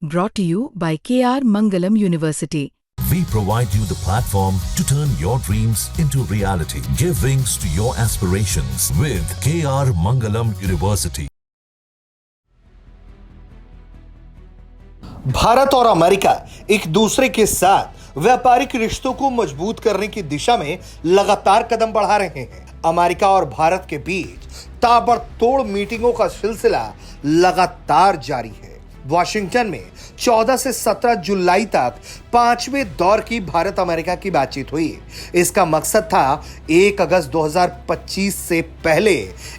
Brought to you by KR Mangalam University. We provide you the platform to turn your dreams into reality. Give wings to your aspirations with KR Mangalam University. Bharat और America एक दूसरे के साथ व्यापारिक रिश्तों को मजबूत करने की दिशा में लगातार कदम बढ़ा रहे हैं। अमेरिका और भारत के बीच ताबड़तोड़ मीटिंगों का सिलसिला लगातार जारी है। वॉशिंगटन में 14 से 17 जुलाई तक 5वें दौर की भारत अमेरिका की बातचीत हुई। इसका मकसद था 1 अगस्त 2025 से पहले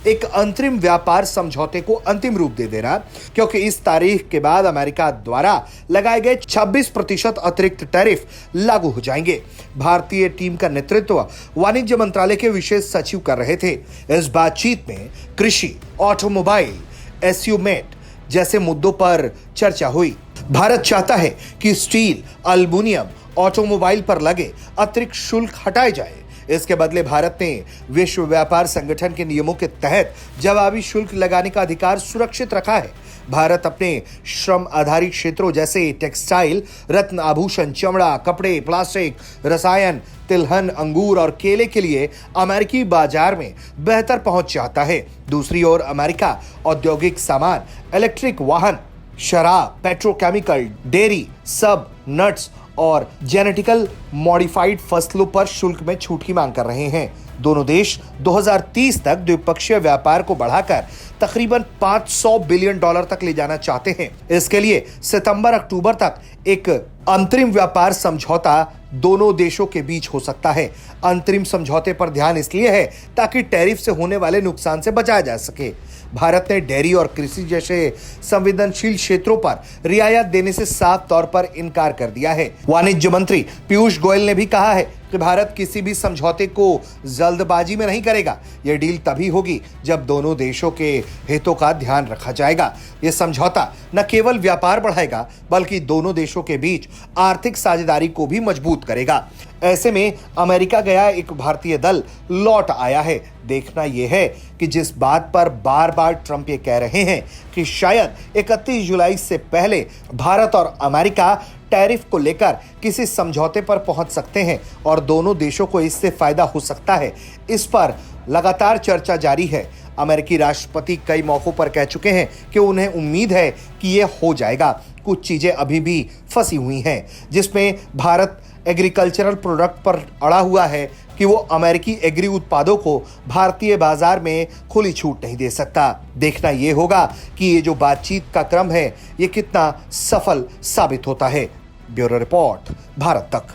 एक अंतरिम व्यापार समझौते को अंतिम रूप दे देना, क्योंकि इस तारीख के बाद अमेरिका द्वारा लगाए गए 26% अतिरिक्त टैरिफ लागू हो जाएंगे। भारतीय टीम का नेतृत्व वाणिज्य मंत्रालय के विशेष सचिव कर रहे थे। इस बातचीत में कृषि, ऑटोमोबाइल, एस्यूमेट जैसे मुद्दों पर चर्चा हुई। भारत चाहता है कि स्टील, एल्युमिनियम, ऑटोमोबाइल पर लगे अतिरिक्त शुल्क हटाए जाए। इसके बदले भारत ने विश्व व्यापार संगठन के नियमों के तहत जवाबी शुल्क लगाने का अधिकार सुरक्षित रखा है। भारत अपने श्रम आधारित क्षेत्रों जैसे टेक्सटाइल, रत्न आभूषण, चमड़ा, कपड़े, प्लास्टिक, रसायन, तिलहन, अंगूर और केले के लिए अमेरिकी बाजार में बेहतर पहुंच चाहता है। दूसरी ओर अमेरिका औद्योगिक सामान, इलेक्ट्रिक वाहन, शराब, पेट्रोकेमिकल, डेयरी, सब, नट्स और जेनेटिकल मॉडिफाइड फसलों पर शुल्क में छूट की मांग कर रहे हैं। दोनों देश 2030 तक द्विपक्षीय व्यापार को बढ़ाकर तकरीबन $500 बिलियन तक ले जाना चाहते हैं। इसके लिए सितंबर-अक्टूबर तक एक अंतरिम व्यापार समझौता दोनों देशों के बीच हो सकता है। अंतरिम समझौते पर ध्यान इसलिए है ताकि टैरिफ से होने वाले नुकसान से बचाया जा सके। भारत ने डेयरी और कृषि जैसे संवेदनशील क्षेत्रों पर रियायत देने से साफ तौर पर इनकार कर दिया है। वाणिज्य मंत्री पीयूष गोयल ने भी कहा है कि भारत किसी भी समझौते को जल्दबाजी में नहीं करेगा। यह डील तभी होगी जब दोनों देशों के हितों का ध्यान रखा जाएगा। यह समझौता न केवल व्यापार बढ़ाएगा बल्कि दोनों देशों के बीच आर्थिक साझेदारी को भी मजबूत करेगा। ऐसे में अमेरिका गया एक भारतीय दल लौट आया है। देखना यह है कि जिस बात पर बार बार ट्रंप ये कह रहे हैं कि शायद 31 जुलाई से पहले भारत और अमेरिका टैरिफ को लेकर किसी समझौते पर पहुंच सकते हैं और दोनों देशों को इससे फायदा हो सकता है, इस पर लगातार चर्चा जारी है। अमेरिकी राष्ट्रपति कई मौकों पर कह चुके हैं कि उन्हें उम्मीद है कि यह हो जाएगा। कुछ चीजें अभी भी फंसी हुई हैं, जिसमें भारत एग्रीकल्चरल प्रोडक्ट पर अड़ा हुआ है कि वो अमेरिकी एग्री उत्पादों को भारतीय बाजार में खुली छूट नहीं दे सकता। देखना यह होगा कि ये जो बातचीत का क्रम है ये कितना सफल साबित होता है। ब्यूरो रिपोर्ट, भारत तक।